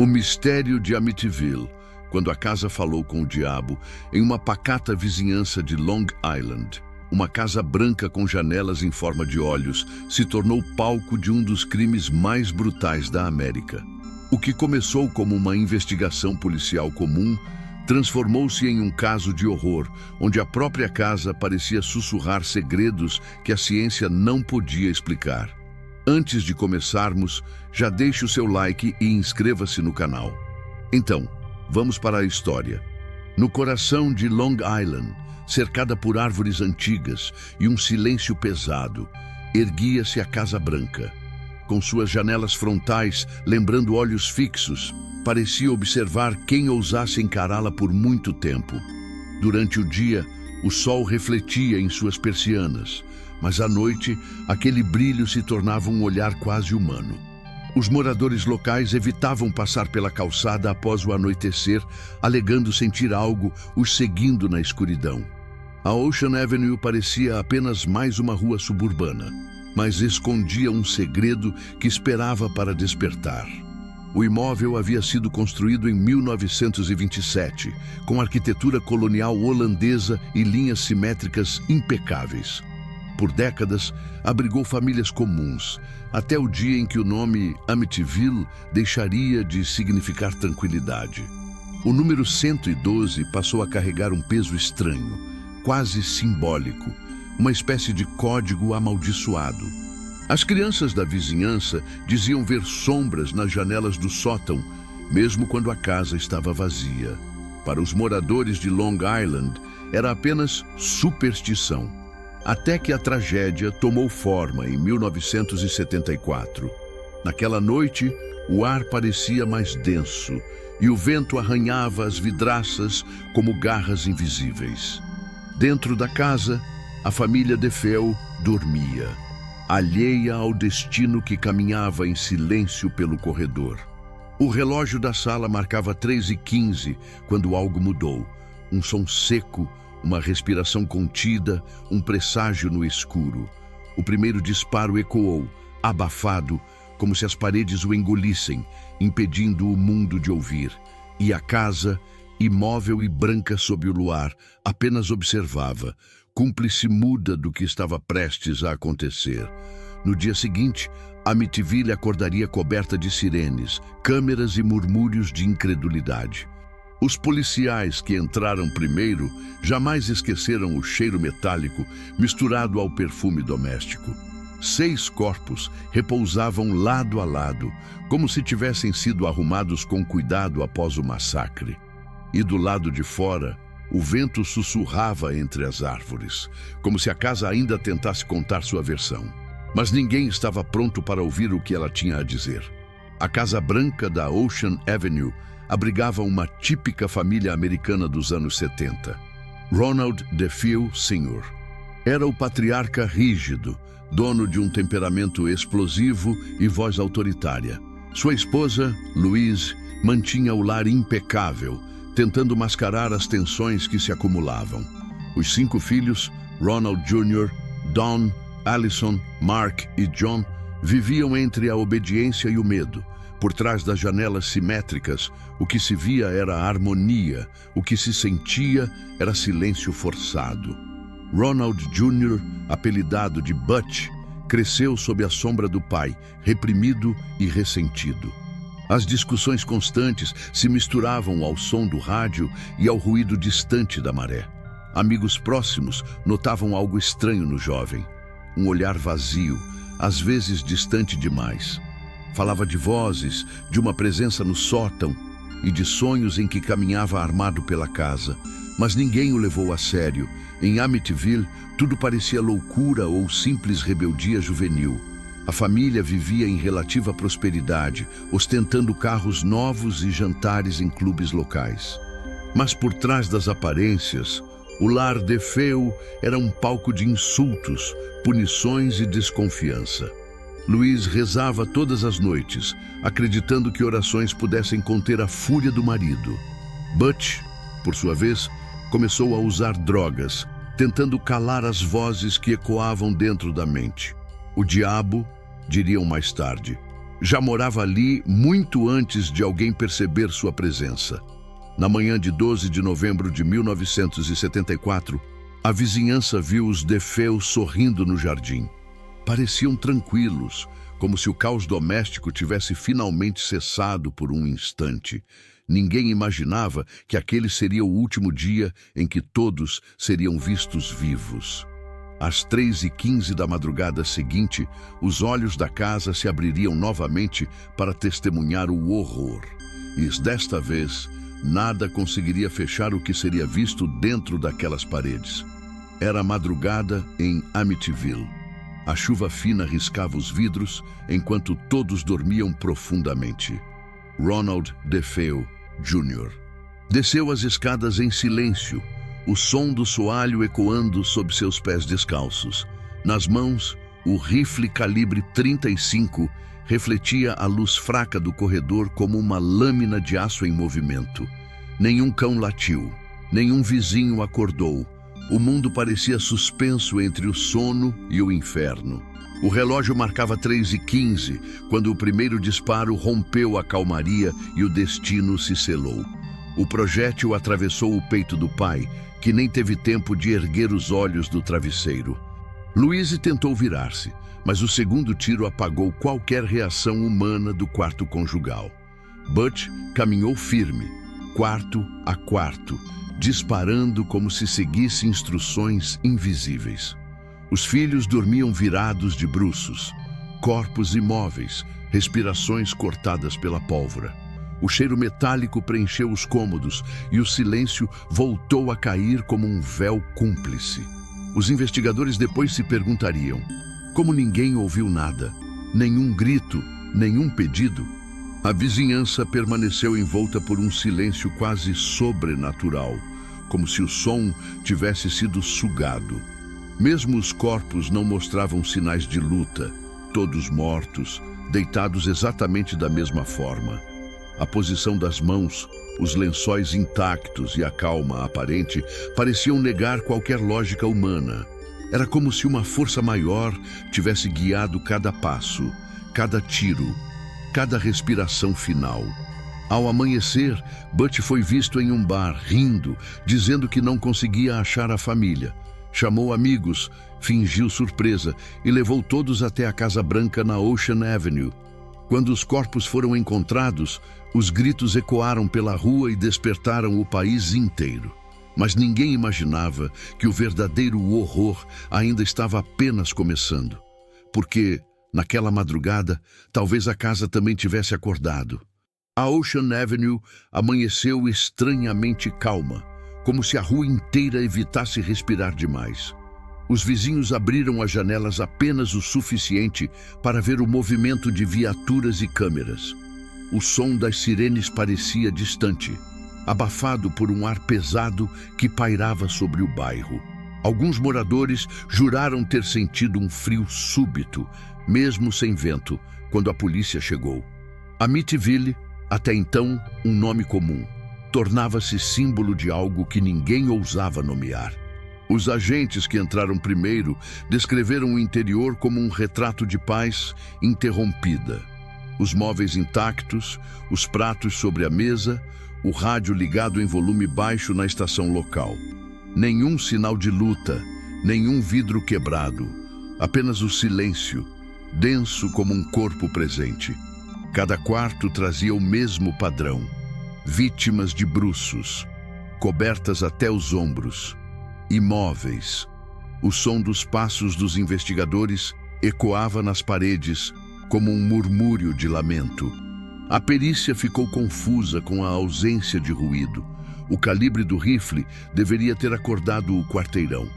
O mistério de Amityville, quando a casa falou com o diabo em uma pacata vizinhança de Long Island. Uma casa branca com janelas em forma de olhos se tornou palco de um dos crimes mais brutais da América. O que começou como uma investigação policial comum transformou-se em um caso de horror, onde a própria casa parecia sussurrar segredos que a ciência não podia explicar. Antes de começarmos, já deixe o seu like e inscreva-se no canal. Então, vamos para a história. No coração de Long Island, cercada por árvores antigas e um silêncio pesado, erguia-se a Casa Branca. Com suas janelas frontais, lembrando olhos fixos, parecia observar quem ousasse encará-la por muito tempo. Durante o dia, o sol refletia em suas persianas, mas à noite, aquele brilho se tornava um olhar quase humano. Os moradores locais evitavam passar pela calçada após o anoitecer, alegando sentir algo os seguindo na escuridão. A Ocean Avenue parecia apenas mais uma rua suburbana, mas escondia um segredo que esperava para despertar. O imóvel havia sido construído em 1927, com arquitetura colonial holandesa e linhas simétricas impecáveis. Por décadas, abrigou famílias comuns, até o dia em que o nome Amityville deixaria de significar tranquilidade. O número 112 passou a carregar um peso estranho, quase simbólico, uma espécie de código amaldiçoado. As crianças da vizinhança diziam ver sombras nas janelas do sótão, mesmo quando a casa estava vazia. Para os moradores de Long Island, era apenas superstição. Até que a tragédia tomou forma em 1974. Naquela noite, o ar parecia mais denso e o vento arranhava as vidraças como garras invisíveis. Dentro da casa, a família DeFeo dormia, alheia ao destino que caminhava em silêncio pelo corredor. O relógio da sala marcava 3h15 quando algo mudou. Um som seco, uma respiração contida, um presságio no escuro. O primeiro disparo ecoou, abafado, como se as paredes o engolissem, impedindo o mundo de ouvir. E a casa, imóvel e branca sob o luar, apenas observava, cúmplice muda do que estava prestes a acontecer. No dia seguinte, Amityville acordaria coberta de sirenes, câmeras e murmúrios de incredulidade. Os policiais que entraram primeiro jamais esqueceram o cheiro metálico misturado ao perfume doméstico. 6 corpos repousavam lado a lado, como se tivessem sido arrumados com cuidado após o massacre. E do lado de fora, o vento sussurrava entre as árvores, como se a casa ainda tentasse contar sua versão. Mas ninguém estava pronto para ouvir o que ela tinha a dizer. A Casa Branca da Ocean Avenue abrigava uma típica família americana dos anos 70. Ronald DeFeo Sr. era o patriarca rígido, dono de um temperamento explosivo e voz autoritária. Sua esposa, Louise, mantinha o lar impecável, tentando mascarar as tensões que se acumulavam. Os 5 filhos, Ronald Jr., Don, Allison, Mark e John, viviam entre a obediência e o medo. Por trás das janelas simétricas, o que se via era a harmonia, o que se sentia era silêncio forçado. Ronald Jr., apelidado de Butch, cresceu sob a sombra do pai, reprimido e ressentido. As discussões constantes se misturavam ao som do rádio e ao ruído distante da maré. Amigos próximos notavam algo estranho no jovem. Um olhar vazio, às vezes distante demais. Falava de vozes, de uma presença no sótão e de sonhos em que caminhava armado pela casa. Mas ninguém o levou a sério. Em Amityville, tudo parecia loucura ou simples rebeldia juvenil. A família vivia em relativa prosperidade, ostentando carros novos e jantares em clubes locais. Mas por trás das aparências, o lar DeFeo era um palco de insultos, punições e desconfiança. Louise rezava todas as noites, acreditando que orações pudessem conter a fúria do marido. Butch, por sua vez, começou a usar drogas, tentando calar as vozes que ecoavam dentro da mente. O diabo, diriam mais tarde, já morava ali muito antes de alguém perceber sua presença. Na manhã de 12 de novembro de 1974, a vizinhança viu os DeFeo sorrindo no jardim. Pareciam tranquilos, como se o caos doméstico tivesse finalmente cessado por um instante. Ninguém imaginava que aquele seria o último dia em que todos seriam vistos vivos. Às 3h15 da madrugada seguinte, os olhos da casa se abririam novamente para testemunhar o horror. E desta vez, nada conseguiria fechar o que seria visto dentro daquelas paredes. Era madrugada em Amityville. A chuva fina riscava os vidros enquanto todos dormiam profundamente. Ronald DeFeo Jr. desceu as escadas em silêncio, o som do soalho ecoando sob seus pés descalços. Nas mãos, o rifle calibre 35 refletia a luz fraca do corredor como uma lâmina de aço em movimento. Nenhum cão latiu, nenhum vizinho acordou. O mundo parecia suspenso entre o sono e o inferno. O relógio marcava 3h15, quando o primeiro disparo rompeu a calmaria e o destino se selou. O projétil atravessou o peito do pai, que nem teve tempo de erguer os olhos do travesseiro. Louise tentou virar-se, mas o segundo tiro apagou qualquer reação humana do quarto conjugal. Butch caminhou firme, quarto a quarto, disparando como se seguisse instruções invisíveis. Os filhos dormiam virados de bruços, corpos imóveis, respirações cortadas pela pólvora. O cheiro metálico preencheu os cômodos e o silêncio voltou a cair como um véu cúmplice. Os investigadores depois se perguntariam: como ninguém ouviu nada, nenhum grito, nenhum pedido? A vizinhança permaneceu envolta por um silêncio quase sobrenatural, como se o som tivesse sido sugado. Mesmo os corpos não mostravam sinais de luta, todos mortos, deitados exatamente da mesma forma. A posição das mãos, os lençóis intactos e a calma aparente pareciam negar qualquer lógica humana. Era como se uma força maior tivesse guiado cada passo, cada tiro, cada respiração final. Ao amanhecer, Butch foi visto em um bar, rindo, dizendo que não conseguia achar a família. Chamou amigos, fingiu surpresa e levou todos até a Casa Branca na Ocean Avenue. Quando os corpos foram encontrados, os gritos ecoaram pela rua e despertaram o país inteiro. Mas ninguém imaginava que o verdadeiro horror ainda estava apenas começando. Porque, naquela madrugada, talvez a casa também tivesse acordado. A Ocean Avenue amanheceu estranhamente calma, como se a rua inteira evitasse respirar demais. Os vizinhos abriram as janelas apenas o suficiente para ver o movimento de viaturas e câmeras. O som das sirenes parecia distante, abafado por um ar pesado que pairava sobre o bairro. Alguns moradores juraram ter sentido um frio súbito, mesmo sem vento, quando a polícia chegou. Amityville, até então um nome comum, tornava-se símbolo de algo que ninguém ousava nomear. Os agentes que entraram primeiro descreveram o interior como um retrato de paz interrompida. Os móveis intactos, os pratos sobre a mesa, o rádio ligado em volume baixo na estação local. Nenhum sinal de luta, nenhum vidro quebrado, apenas o silêncio, denso como um corpo presente. Cada quarto trazia o mesmo padrão: vítimas de bruços, cobertas até os ombros, imóveis. O som dos passos dos investigadores ecoava nas paredes como um murmúrio de lamento. A perícia ficou confusa com a ausência de ruído. O calibre do rifle deveria ter acordado o quarteirão.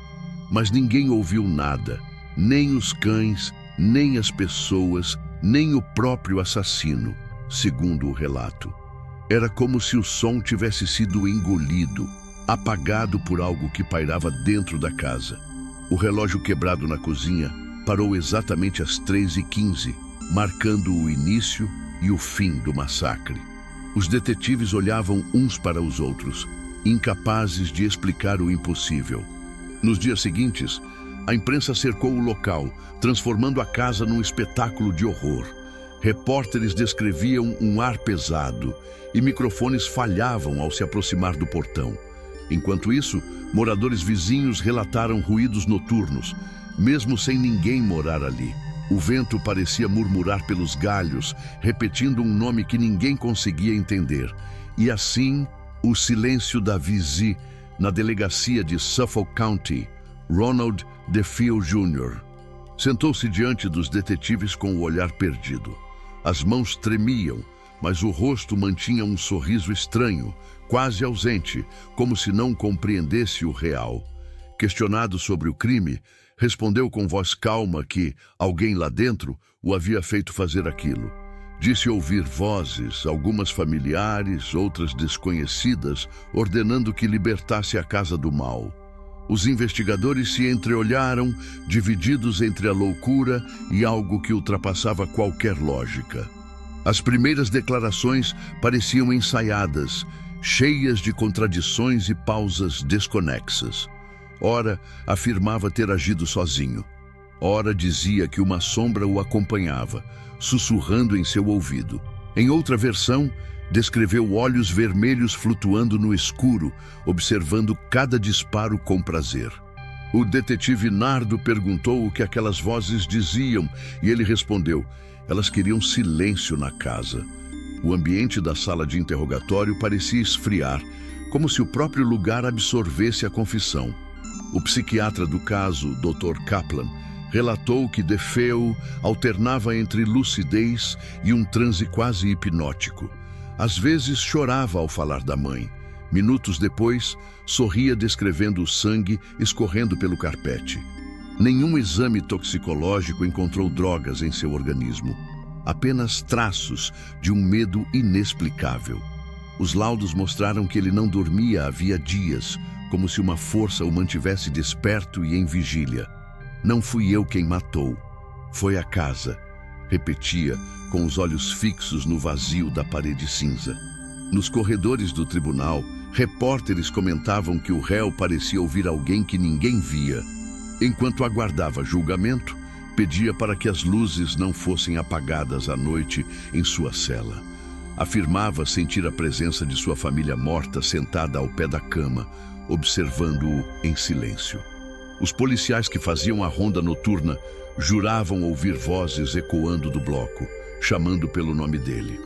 Mas ninguém ouviu nada, nem os cães, nem as pessoas, nem o próprio assassino, segundo o relato. Era como se o som tivesse sido engolido, apagado por algo que pairava dentro da casa. O relógio quebrado na cozinha parou exatamente às 3h15, marcando o início e o fim do massacre. Os detetives olhavam uns para os outros, incapazes de explicar o impossível. Nos dias seguintes, a imprensa cercou o local, transformando a casa num espetáculo de horror. Repórteres descreviam um ar pesado e microfones falhavam ao se aproximar do portão. Enquanto isso, moradores vizinhos relataram ruídos noturnos, mesmo sem ninguém morar ali. O vento parecia murmurar pelos galhos, repetindo um nome que ninguém conseguia entender. E assim, o silêncio da Vizi na delegacia de Suffolk County, Ronald DeFeo Jr. Sentou-se diante dos detetives com o olhar perdido. As mãos tremiam, mas o rosto mantinha um sorriso estranho, quase ausente, como se não compreendesse o real. Questionado sobre o crime, respondeu com voz calma que alguém lá dentro o havia feito fazer aquilo. Disse ouvir vozes, algumas familiares, outras desconhecidas, ordenando que libertasse a casa do mal. Os investigadores se entreolharam, divididos entre a loucura e algo que ultrapassava qualquer lógica. As primeiras declarações pareciam ensaiadas, cheias de contradições e pausas desconexas. Ora, afirmava ter agido sozinho. Ora, dizia que uma sombra o acompanhava, sussurrando em seu ouvido. Em outra versão, descreveu olhos vermelhos flutuando no escuro, observando cada disparo com prazer. O detetive Nardo perguntou o que aquelas vozes diziam e ele respondeu: elas queriam silêncio na casa. O ambiente da sala de interrogatório parecia esfriar, como se o próprio lugar absorvesse a confissão. O psiquiatra do caso, Dr. Kaplan, relatou que DeFeo alternava entre lucidez e um transe quase hipnótico. Às vezes chorava ao falar da mãe. Minutos depois, sorria descrevendo o sangue escorrendo pelo carpete. Nenhum exame toxicológico encontrou drogas em seu organismo. Apenas traços de um medo inexplicável. Os laudos mostraram que ele não dormia havia dias, como se uma força o mantivesse desperto e em vigília. Não fui eu quem matou, foi a casa, repetia, com os olhos fixos no vazio da parede cinza. Nos corredores do tribunal, repórteres comentavam que o réu parecia ouvir alguém que ninguém via. Enquanto aguardava julgamento, pedia para que as luzes não fossem apagadas à noite em sua cela. Afirmava sentir a presença de sua família morta sentada ao pé da cama, observando-o em silêncio. Os policiais que faziam a ronda noturna juravam ouvir vozes ecoando do bloco, chamando pelo nome dele.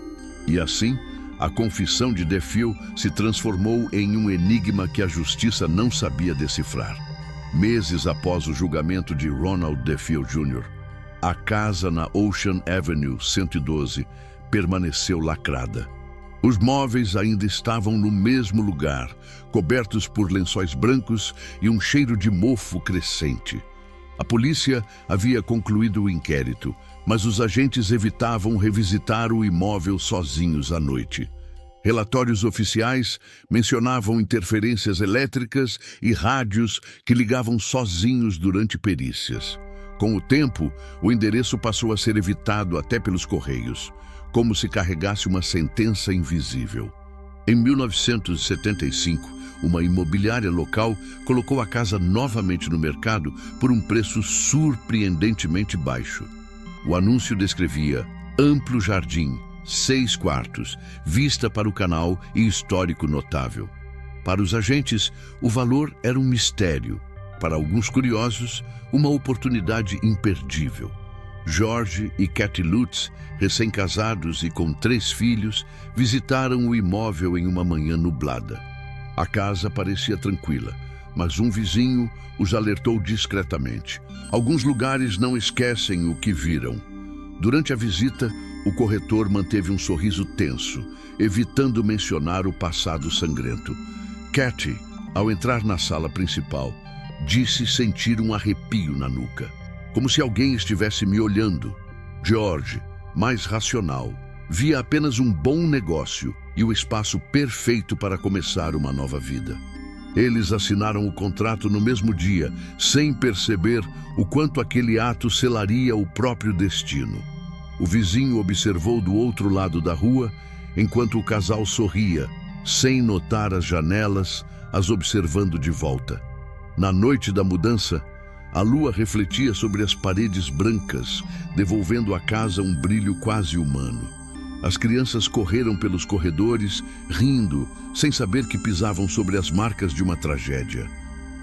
E assim, a confissão de DeFeo se transformou em um enigma que a justiça não sabia decifrar. Meses após o julgamento de Ronald DeFeo Jr., a casa na Ocean Avenue 112 permaneceu lacrada. Os móveis ainda estavam no mesmo lugar, cobertos por lençóis brancos e um cheiro de mofo crescente. A polícia havia concluído o inquérito, mas os agentes evitavam revisitar o imóvel sozinhos à noite. Relatórios oficiais mencionavam interferências elétricas e rádios que ligavam sozinhos durante perícias. Com o tempo, o endereço passou a ser evitado até pelos correios, como se carregasse uma sentença invisível. Em 1975, uma imobiliária local colocou a casa novamente no mercado por um preço surpreendentemente baixo. O anúncio descrevia amplo jardim, 6 quartos, vista para o canal e histórico notável. Para os agentes, o valor era um mistério. Para alguns curiosos, uma oportunidade imperdível. George e Kathy Lutz, recém-casados e com 3 filhos, visitaram o imóvel em uma manhã nublada. A casa parecia tranquila, mas um vizinho os alertou discretamente. Alguns lugares não esquecem o que viram. Durante a visita, o corretor manteve um sorriso tenso, evitando mencionar o passado sangrento. Kathy, ao entrar na sala principal, disse sentir um arrepio na nuca, como se alguém estivesse me olhando. George, mais racional, via apenas um bom negócio e o espaço perfeito para começar uma nova vida. Eles assinaram o contrato no mesmo dia, sem perceber o quanto aquele ato selaria o próprio destino. O vizinho observou do outro lado da rua, enquanto o casal sorria, sem notar as janelas, as observando de volta. Na noite da mudança, A lua refletia sobre as paredes brancas, devolvendo à casa um brilho quase humano. As crianças correram pelos corredores, rindo, sem saber que pisavam sobre as marcas de uma tragédia.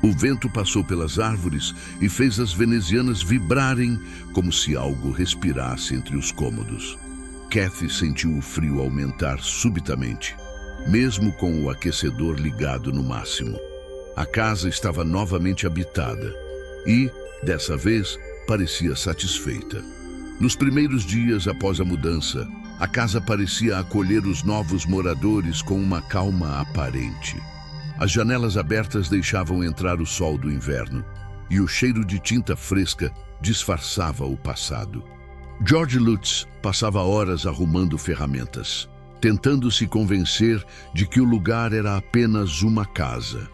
O vento passou pelas árvores e fez as venezianas vibrarem como se algo respirasse entre os cômodos. Kathy sentiu o frio aumentar subitamente, mesmo com o aquecedor ligado no máximo. A casa estava novamente habitada e, dessa vez, parecia satisfeita. Nos primeiros dias após a mudança, a casa parecia acolher os novos moradores com uma calma aparente. As janelas abertas deixavam entrar o sol do inverno, e o cheiro de tinta fresca disfarçava o passado. George Lutz passava horas arrumando ferramentas, tentando se convencer de que o lugar era apenas uma casa.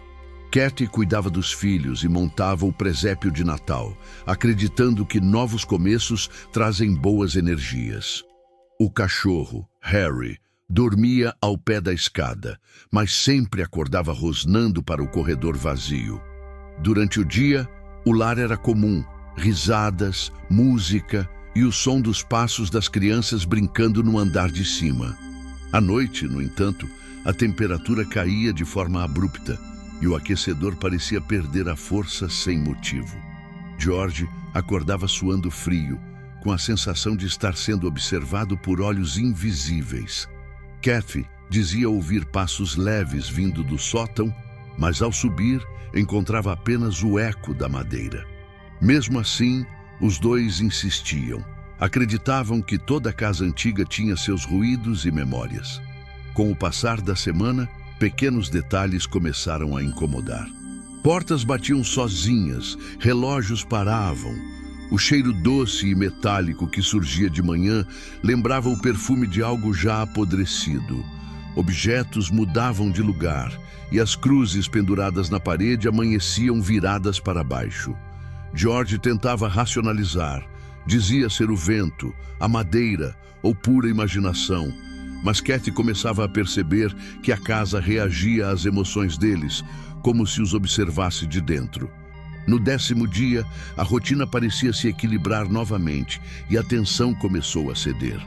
Kathy cuidava dos filhos e montava o presépio de Natal, acreditando que novos começos trazem boas energias. O cachorro, Harry, dormia ao pé da escada, mas sempre acordava rosnando para o corredor vazio. Durante o dia, o lar era comum, risadas, música e o som dos passos das crianças brincando no andar de cima. À noite, no entanto, a temperatura caía de forma abrupta e o aquecedor parecia perder a força sem motivo. George acordava suando frio, com a sensação de estar sendo observado por olhos invisíveis. Kathy dizia ouvir passos leves vindo do sótão, mas ao subir encontrava apenas o eco da madeira. Mesmo assim, os dois insistiam. Acreditavam que toda casa antiga tinha seus ruídos e memórias. Com o passar da semana, pequenos detalhes começaram a incomodar. Portas batiam sozinhas, relógios paravam. O cheiro doce e metálico que surgia de manhã lembrava o perfume de algo já apodrecido. Objetos mudavam de lugar e as cruzes penduradas na parede amanheciam viradas para baixo. George tentava racionalizar. Dizia ser o vento, a madeira ou pura imaginação, mas Kathy começava a perceber que a casa reagia às emoções deles, como se os observasse de dentro. No 10º dia, a rotina parecia se equilibrar novamente e a tensão começou a ceder.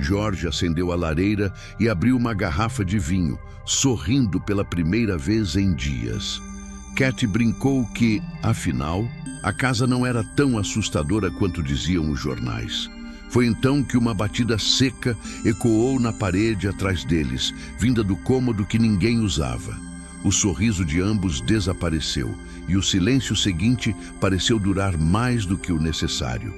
George acendeu a lareira e abriu uma garrafa de vinho, sorrindo pela primeira vez em dias. Kathy brincou que, afinal, a casa não era tão assustadora quanto diziam os jornais. Foi então que uma batida seca ecoou na parede atrás deles, vinda do cômodo que ninguém usava. O sorriso de ambos desapareceu e o silêncio seguinte pareceu durar mais do que o necessário.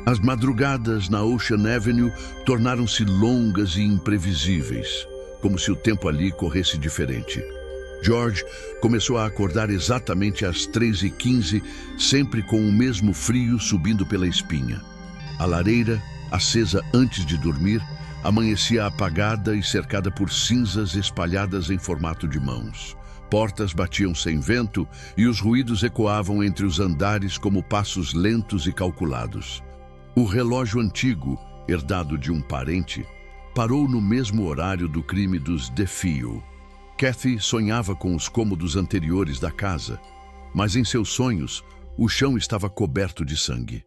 As madrugadas na Ocean Avenue tornaram-se longas e imprevisíveis, como se o tempo ali corresse diferente. George começou a acordar exatamente às 3h15, sempre com o mesmo frio subindo pela espinha. A lareira, acesa antes de dormir, amanhecia apagada e cercada por cinzas espalhadas em formato de mãos. Portas batiam sem vento e os ruídos ecoavam entre os andares como passos lentos e calculados. O relógio antigo, herdado de um parente, parou no mesmo horário do crime dos DeFeo. Kathy sonhava com os cômodos anteriores da casa, mas em seus sonhos, o chão estava coberto de sangue.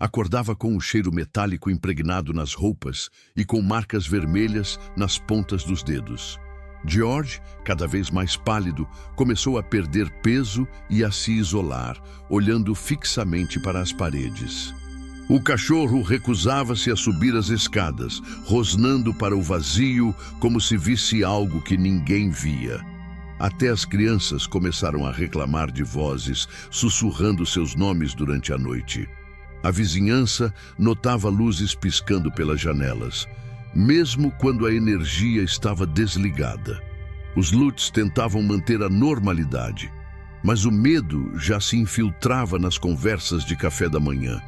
Acordava com o cheiro metálico impregnado nas roupas e com marcas vermelhas nas pontas dos dedos. George, cada vez mais pálido, começou a perder peso e a se isolar, olhando fixamente para as paredes. O cachorro recusava-se a subir as escadas, rosnando para o vazio como se visse algo que ninguém via. Até as crianças começaram a reclamar de vozes, sussurrando seus nomes durante a noite. A vizinhança notava luzes piscando pelas janelas, mesmo quando a energia estava desligada. Os Lutz tentavam manter a normalidade, mas o medo já se infiltrava nas conversas de café da manhã.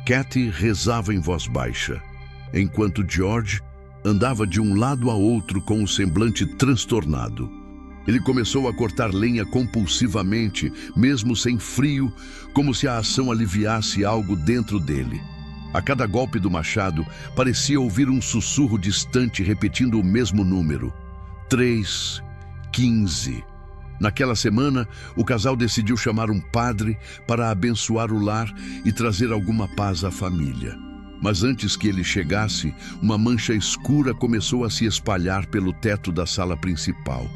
Kathy rezava em voz baixa, enquanto George andava de um lado a outro com um semblante transtornado. Ele começou a cortar lenha compulsivamente, mesmo sem frio, como se a ação aliviasse algo dentro dele. A cada golpe do machado, parecia ouvir um sussurro distante repetindo o mesmo número. 3, 15. Naquela semana, o casal decidiu chamar um padre para abençoar o lar e trazer alguma paz à família. Mas antes que ele chegasse, uma mancha escura começou a se espalhar pelo teto da sala principal.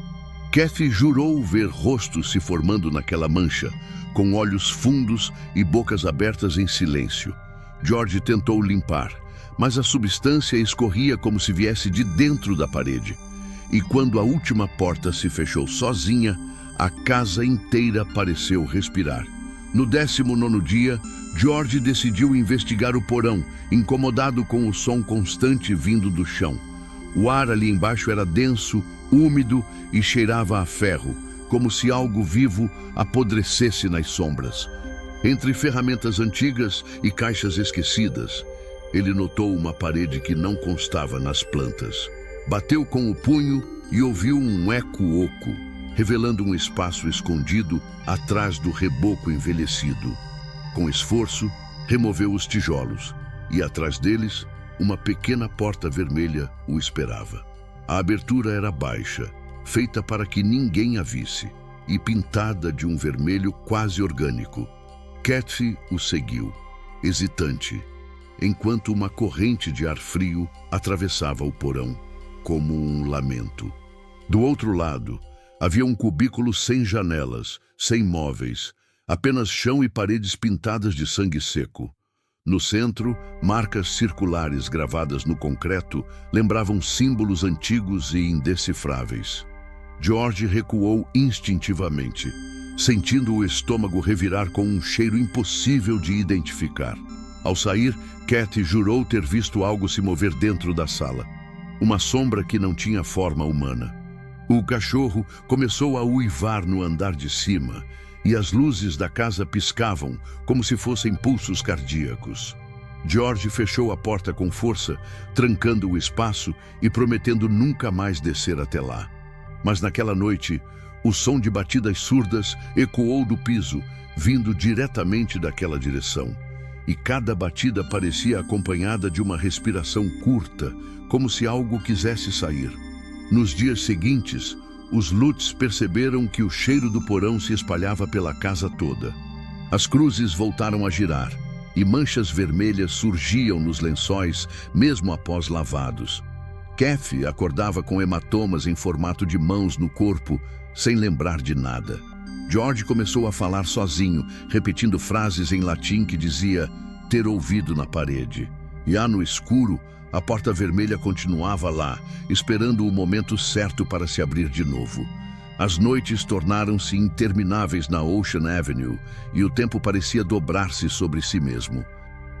Kathy jurou ver rostos se formando naquela mancha, com olhos fundos e bocas abertas em silêncio. George tentou limpar, mas a substância escorria como se viesse de dentro da parede. E quando a última porta se fechou sozinha, a casa inteira pareceu respirar. No 19º dia, George decidiu investigar o porão, incomodado com o som constante vindo do chão. O ar ali embaixo era denso, úmido e cheirava a ferro, como se algo vivo apodrecesse nas sombras. Entre ferramentas antigas e caixas esquecidas, ele notou uma parede que não constava nas plantas. Bateu com o punho e ouviu um eco oco, revelando um espaço escondido atrás do reboco envelhecido. Com esforço, removeu os tijolos e, atrás deles, uma pequena porta vermelha o esperava. A abertura era baixa, feita para que ninguém a visse, e pintada de um vermelho quase orgânico. Kathy o seguiu, hesitante, enquanto uma corrente de ar frio atravessava o porão, como um lamento. Do outro lado, havia um cubículo sem janelas, sem móveis, apenas chão e paredes pintadas de sangue seco. No centro, marcas circulares gravadas no concreto lembravam símbolos antigos e indecifráveis. George recuou instintivamente, sentindo o estômago revirar com um cheiro impossível de identificar. Ao sair, Kathy jurou ter visto algo se mover dentro da sala. Uma sombra que não tinha forma humana. O cachorro começou a uivar no andar de cima e as luzes da casa piscavam como se fossem pulsos cardíacos. George fechou a porta com força, trancando o espaço e prometendo nunca mais descer até lá. Mas naquela noite, o som de batidas surdas ecoou do piso, vindo diretamente daquela direção. E cada batida parecia acompanhada de uma respiração curta, como se algo quisesse sair. Nos dias seguintes, os Lutz perceberam que o cheiro do porão se espalhava pela casa toda. As cruzes voltaram a girar, e manchas vermelhas surgiam nos lençóis, mesmo após lavados. Kathy acordava com hematomas em formato de mãos no corpo, sem lembrar de nada. George começou a falar sozinho, repetindo frases em latim que dizia ter ouvido na parede. E no escuro, a porta vermelha continuava lá, esperando o momento certo para se abrir de novo. As noites tornaram-se intermináveis na Ocean Avenue e o tempo parecia dobrar-se sobre si mesmo.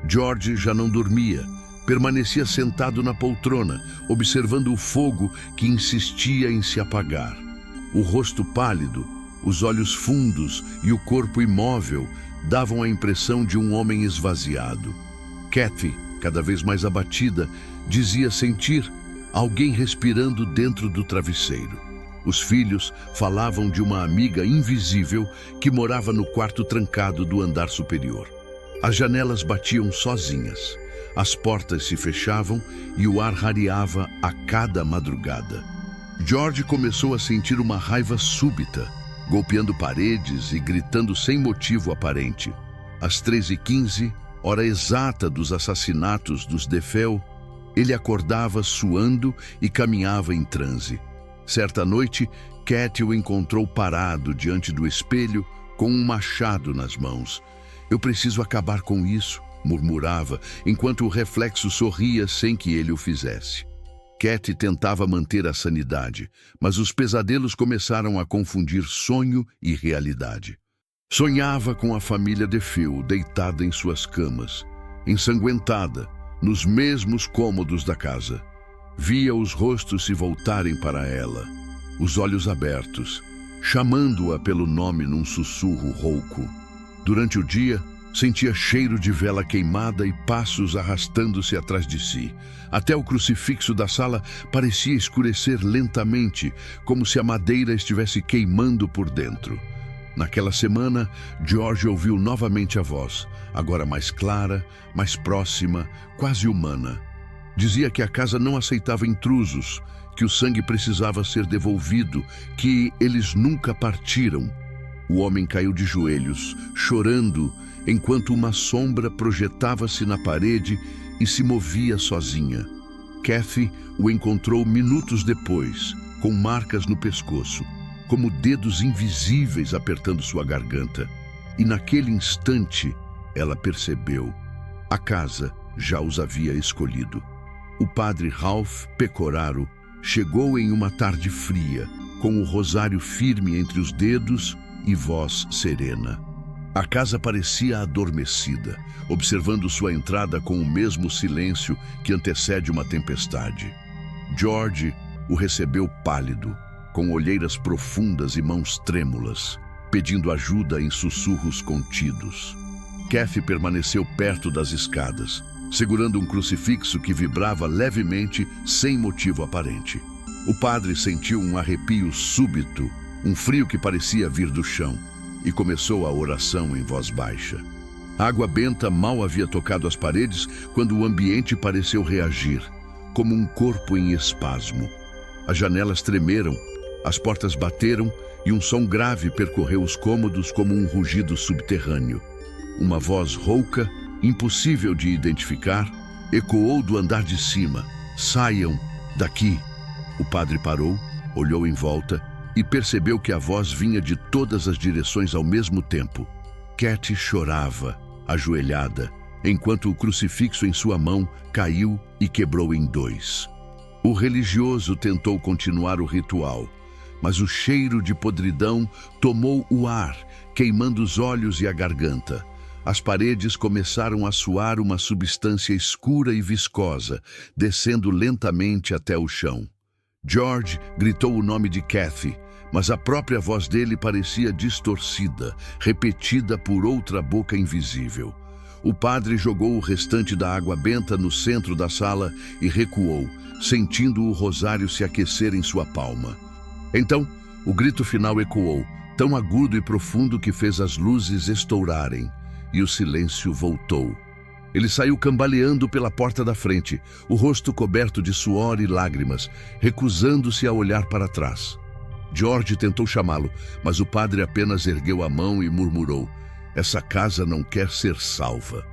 George já não dormia, permanecia sentado na poltrona, observando o fogo que insistia em se apagar. O rosto pálido, os olhos fundos e o corpo imóvel davam a impressão de um homem esvaziado. Kathy, cada vez mais abatida, dizia sentir alguém respirando dentro do travesseiro. Os filhos falavam de uma amiga invisível que morava no quarto trancado do andar superior. As janelas batiam sozinhas, as portas se fechavam e o ar rareava a cada madrugada. George começou a sentir uma raiva súbita, golpeando paredes e gritando sem motivo aparente. Às 13h15, hora exata dos assassinatos dos Defeu, ele acordava suando e caminhava em transe. Certa noite, Kathy o encontrou parado diante do espelho com um machado nas mãos. "Eu preciso acabar com isso", murmurava, enquanto o reflexo sorria sem que ele o fizesse. Kathy tentava manter a sanidade, mas os pesadelos começaram a confundir sonho e realidade. Sonhava com a família Defeu deitada em suas camas, ensanguentada, nos mesmos cômodos da casa. Via os rostos se voltarem para ela, os olhos abertos, chamando-a pelo nome num sussurro rouco. Durante o dia, sentia cheiro de vela queimada e passos arrastando-se atrás de si. Até o crucifixo da sala parecia escurecer lentamente, como se a madeira estivesse queimando por dentro. Naquela semana, George ouviu novamente a voz, agora mais clara, mais próxima, quase humana. Dizia que a casa não aceitava intrusos, que o sangue precisava ser devolvido, que eles nunca partiram. O homem caiu de joelhos, chorando, enquanto uma sombra projetava-se na parede e se movia sozinha. Kathy o encontrou minutos depois, com marcas no pescoço, como dedos invisíveis apertando sua garganta. E naquele instante, ela percebeu. A casa já os havia escolhido. O padre Ralph Pecoraro chegou em uma tarde fria, com o rosário firme entre os dedos e voz serena. A casa parecia adormecida, observando sua entrada com o mesmo silêncio que antecede uma tempestade. George o recebeu pálido, com olheiras profundas e mãos trêmulas, pedindo ajuda em sussurros contidos. Kathy permaneceu perto das escadas, segurando um crucifixo que vibrava levemente, sem motivo aparente. O padre sentiu um arrepio súbito, um frio que parecia vir do chão, e começou a oração em voz baixa. A água benta mal havia tocado as paredes quando o ambiente pareceu reagir, como um corpo em espasmo. As janelas tremeram, as portas bateram e um som grave percorreu os cômodos como um rugido subterrâneo. Uma voz rouca, impossível de identificar, ecoou do andar de cima. "Saiam daqui!" O padre parou, olhou em volta e percebeu que a voz vinha de todas as direções ao mesmo tempo. Kathy chorava, ajoelhada, enquanto o crucifixo em sua mão caiu e quebrou em dois. O religioso tentou continuar o ritual, mas o cheiro de podridão tomou o ar, queimando os olhos e a garganta. As paredes começaram a suar uma substância escura e viscosa, descendo lentamente até o chão. George gritou o nome de Kathy, mas a própria voz dele parecia distorcida, repetida por outra boca invisível. O padre jogou o restante da água benta no centro da sala e recuou, sentindo o rosário se aquecer em sua palma. Então, o grito final ecoou, tão agudo e profundo que fez as luzes estourarem, e o silêncio voltou. Ele saiu cambaleando pela porta da frente, o rosto coberto de suor e lágrimas, recusando-se a olhar para trás. George tentou chamá-lo, mas o padre apenas ergueu a mão e murmurou: "Essa casa não quer ser salva."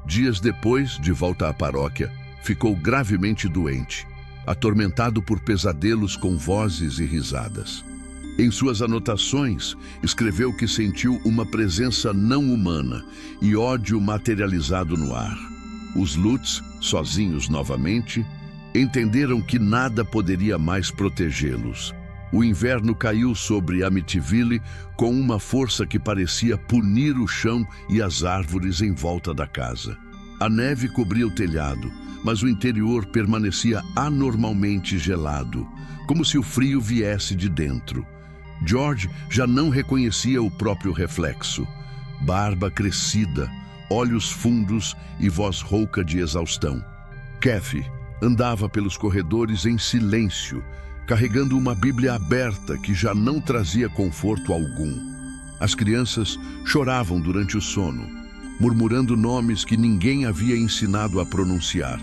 Dias depois, de volta à paróquia, ficou gravemente doente, atormentado por pesadelos com vozes e risadas. Em suas anotações, escreveu que sentiu uma presença não humana e ódio materializado no ar. Os Lutz, sozinhos novamente, entenderam que nada poderia mais protegê-los. O inverno caiu sobre Amityville com uma força que parecia punir o chão e as árvores em volta da casa. A neve cobria o telhado, mas o interior permanecia anormalmente gelado, como se o frio viesse de dentro. George já não reconhecia o próprio reflexo. Barba crescida, olhos fundos e voz rouca de exaustão. Kathy andava pelos corredores em silêncio, carregando uma Bíblia aberta que já não trazia conforto algum. As crianças choravam durante o sono, murmurando nomes que ninguém havia ensinado a pronunciar.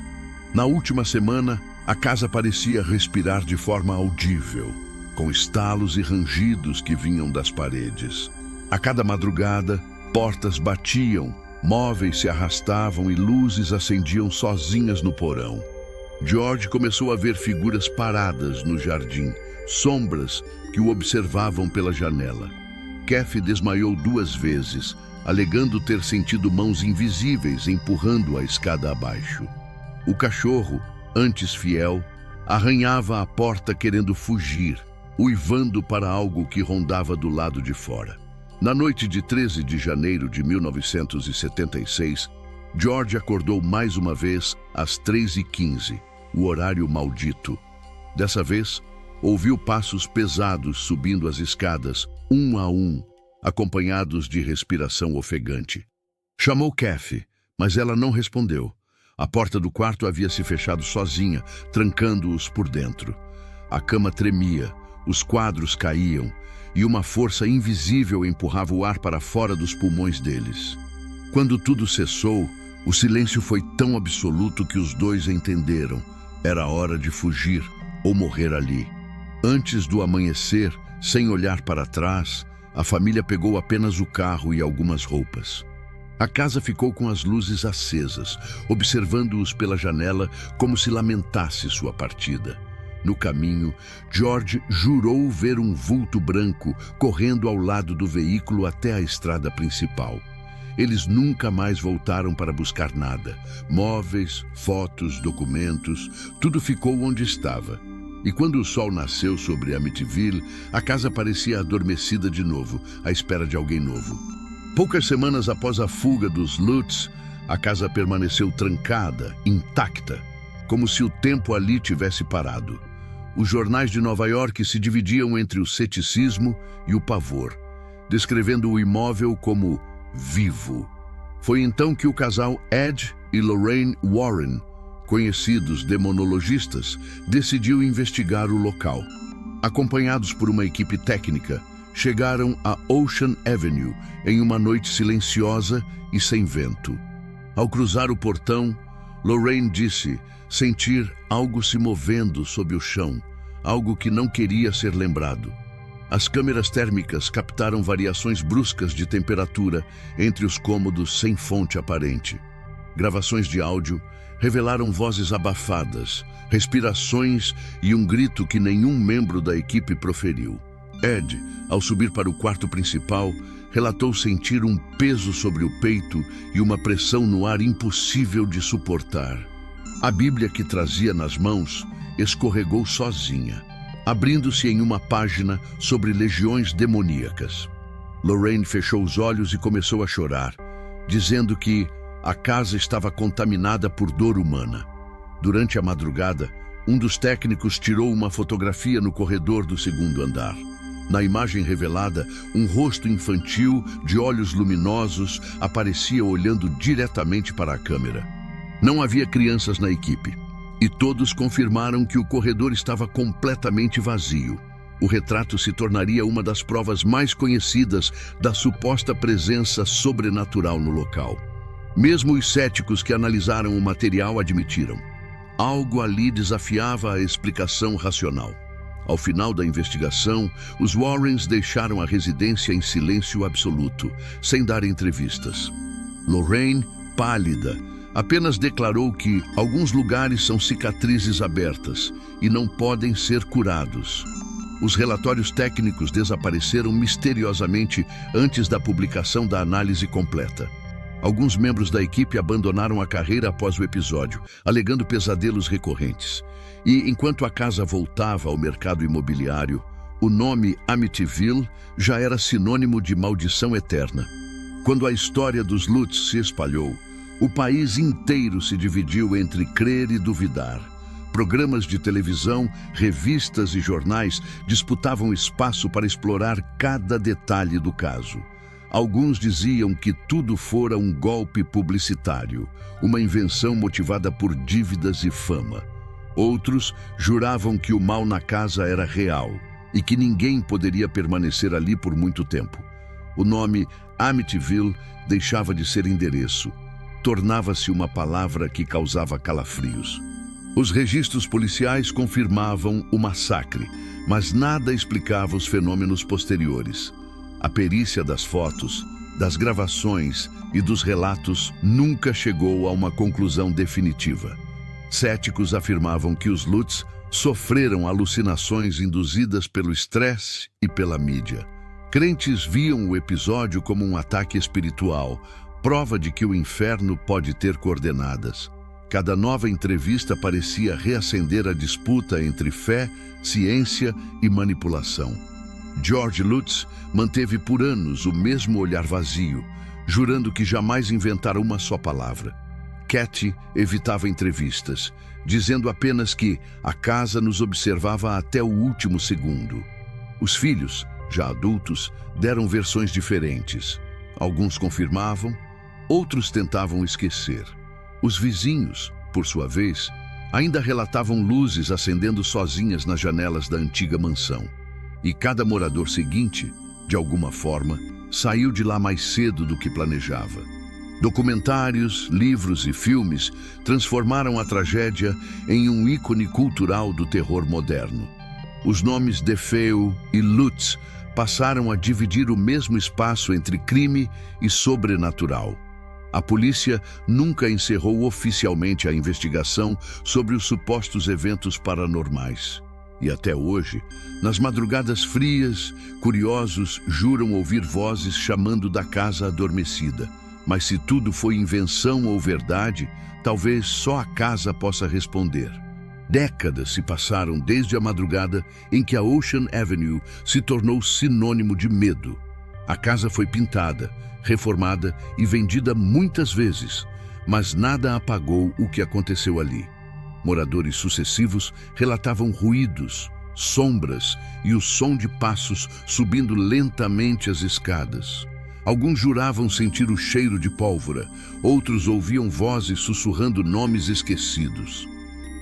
Na última semana, a casa parecia respirar de forma audível, com estalos e rangidos que vinham das paredes. A cada madrugada, portas batiam, móveis se arrastavam e luzes acendiam sozinhas no porão. George começou a ver figuras paradas no jardim, sombras que o observavam pela janela. Kathy desmaiou 2 vezes, alegando ter sentido mãos invisíveis empurrando a escada abaixo. O cachorro, antes fiel, arranhava a porta querendo fugir, uivando para algo que rondava do lado de fora. Na noite de 13 de janeiro de 1976, George acordou mais uma vez às 3h15, o horário maldito. Dessa vez, ouviu passos pesados subindo as escadas, um a um, acompanhados de respiração ofegante. Chamou Kathy, mas ela não respondeu. A porta do quarto havia se fechado sozinha, trancando-os por dentro. A cama tremia, os quadros caíam, e uma força invisível empurrava o ar para fora dos pulmões deles. Quando tudo cessou, o silêncio foi tão absoluto que os dois entenderam. Era hora de fugir, ou morrer ali. Antes do amanhecer, sem olhar para trás, a família pegou apenas o carro e algumas roupas. A casa ficou com as luzes acesas, observando-os pela janela como se lamentasse sua partida. No caminho, George jurou ver um vulto branco correndo ao lado do veículo até a estrada principal. Eles nunca mais voltaram para buscar nada. Móveis, fotos, documentos, tudo ficou onde estava. E quando o sol nasceu sobre Amityville, a casa parecia adormecida de novo, à espera de alguém novo. Poucas semanas após a fuga dos Lutz, a casa permaneceu trancada, intacta, como se o tempo ali tivesse parado. Os jornais de Nova York se dividiam entre o ceticismo e o pavor, descrevendo o imóvel como vivo. Foi então que o casal Ed e Lorraine Warren, conhecidos demonologistas, decidiu investigar o local. Acompanhados por uma equipe técnica, chegaram a Ocean Avenue em uma noite silenciosa e sem vento. Ao cruzar o portão, Lorraine disse sentir algo se movendo sob o chão, algo que não queria ser lembrado. As câmeras térmicas captaram variações bruscas de temperatura entre os cômodos sem fonte aparente. Gravações de áudio revelaram vozes abafadas, respirações e um grito que nenhum membro da equipe proferiu. Ed, ao subir para o quarto principal, relatou sentir um peso sobre o peito e uma pressão no ar impossível de suportar. A Bíblia que trazia nas mãos escorregou sozinha, abrindo-se em uma página sobre legiões demoníacas. Lorraine fechou os olhos e começou a chorar, dizendo que a casa estava contaminada por dor humana. Durante a madrugada, um dos técnicos tirou uma fotografia no corredor do segundo andar. Na imagem revelada, um rosto infantil de olhos luminosos aparecia olhando diretamente para a câmera. Não havia crianças na equipe, e todos confirmaram que o corredor estava completamente vazio. O retrato se tornaria uma das provas mais conhecidas da suposta presença sobrenatural no local. Mesmo os céticos que analisaram o material admitiram: algo ali desafiava a explicação racional. Ao final da investigação, os Warrens deixaram a residência em silêncio absoluto, sem dar entrevistas. Lorraine, pálida, apenas declarou que alguns lugares são cicatrizes abertas e não podem ser curados. Os relatórios técnicos desapareceram misteriosamente antes da publicação da análise completa. Alguns membros da equipe abandonaram a carreira após o episódio, alegando pesadelos recorrentes. E, enquanto a casa voltava ao mercado imobiliário, o nome Amityville já era sinônimo de maldição eterna. Quando a história dos Lutz se espalhou, o país inteiro se dividiu entre crer e duvidar. Programas de televisão, revistas e jornais disputavam espaço para explorar cada detalhe do caso. Alguns diziam que tudo fora um golpe publicitário, uma invenção motivada por dívidas e fama. Outros juravam que o mal na casa era real e que ninguém poderia permanecer ali por muito tempo. O nome Amityville deixava de ser endereço, tornava-se uma palavra que causava calafrios. Os registros policiais confirmavam o massacre, mas nada explicava os fenômenos posteriores. A perícia das fotos, das gravações e dos relatos nunca chegou a uma conclusão definitiva. Céticos afirmavam que os Lutz sofreram alucinações induzidas pelo estresse e pela mídia. Crentes viam o episódio como um ataque espiritual, prova de que o inferno pode ter coordenadas. Cada nova entrevista parecia reacender a disputa entre fé, ciência e manipulação. George Lutz manteve por anos o mesmo olhar vazio, jurando que jamais inventara uma só palavra. Kathy evitava entrevistas, dizendo apenas que a casa nos observava até o último segundo. Os filhos, já adultos, deram versões diferentes. Alguns confirmavam, outros tentavam esquecer. Os vizinhos, por sua vez, ainda relatavam luzes acendendo sozinhas nas janelas da antiga mansão. E cada morador seguinte, de alguma forma, saiu de lá mais cedo do que planejava. Documentários, livros e filmes transformaram a tragédia em um ícone cultural do terror moderno. Os nomes DeFeo e Lutz passaram a dividir o mesmo espaço entre crime e sobrenatural. A polícia nunca encerrou oficialmente a investigação sobre os supostos eventos paranormais. E até hoje, nas madrugadas frias, curiosos juram ouvir vozes chamando da casa adormecida. Mas se tudo foi invenção ou verdade, talvez só a casa possa responder. Décadas se passaram desde a madrugada em que a Ocean Avenue se tornou sinônimo de medo. A casa foi pintada, reformada e vendida muitas vezes, mas nada apagou o que aconteceu ali. Moradores sucessivos relatavam ruídos, sombras e o som de passos subindo lentamente as escadas. Alguns juravam sentir o cheiro de pólvora, outros ouviam vozes sussurrando nomes esquecidos.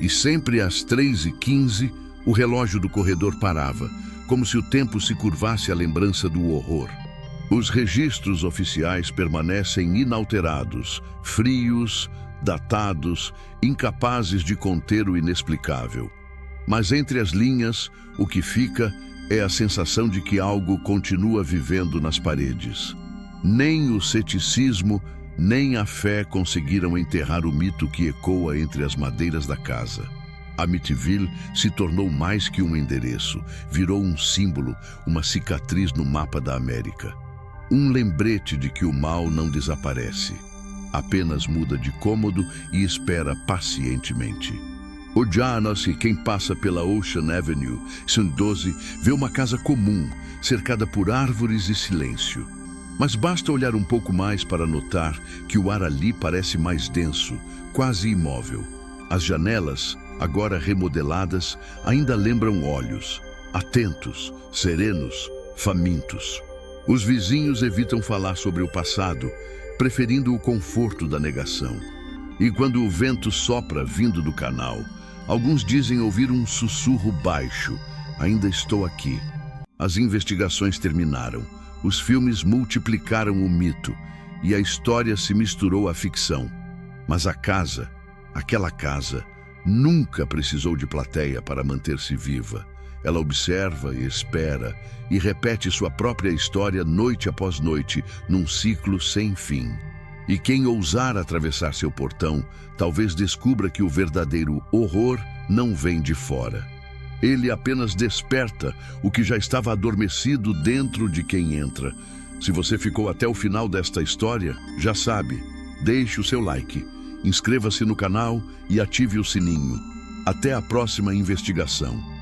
E sempre às 3h15, o relógio do corredor parava, como se o tempo se curvasse à lembrança do horror. Os registros oficiais permanecem inalterados, frios, datados, incapazes de conter o inexplicável. Mas entre as linhas, o que fica é a sensação de que algo continua vivendo nas paredes. Nem o ceticismo, nem a fé conseguiram enterrar o mito que ecoa entre as madeiras da casa. Amityville se tornou mais que um endereço, virou um símbolo, uma cicatriz no mapa da América. Um lembrete de que o mal não desaparece, apenas muda de cômodo e espera pacientemente. Odianos e quem passa pela Ocean Avenue, 112, vê uma casa comum, cercada por árvores e silêncio. Mas basta olhar um pouco mais para notar que o ar ali parece mais denso, quase imóvel. As janelas, agora remodeladas, ainda lembram olhos, atentos, serenos, famintos. Os vizinhos evitam falar sobre o passado, preferindo o conforto da negação. E quando o vento sopra vindo do canal, alguns dizem ouvir um sussurro baixo: "Ainda estou aqui." As investigações terminaram. Os filmes multiplicaram o mito e a história se misturou à ficção. Mas a casa, aquela casa, nunca precisou de plateia para manter-se viva. Ela observa e espera e repete sua própria história noite após noite, num ciclo sem fim. E quem ousar atravessar seu portão, talvez descubra que o verdadeiro horror não vem de fora. Ele apenas desperta o que já estava adormecido dentro de quem entra. Se você ficou até o final desta história, já sabe, deixe o seu like, inscreva-se no canal e ative o sininho. Até a próxima investigação.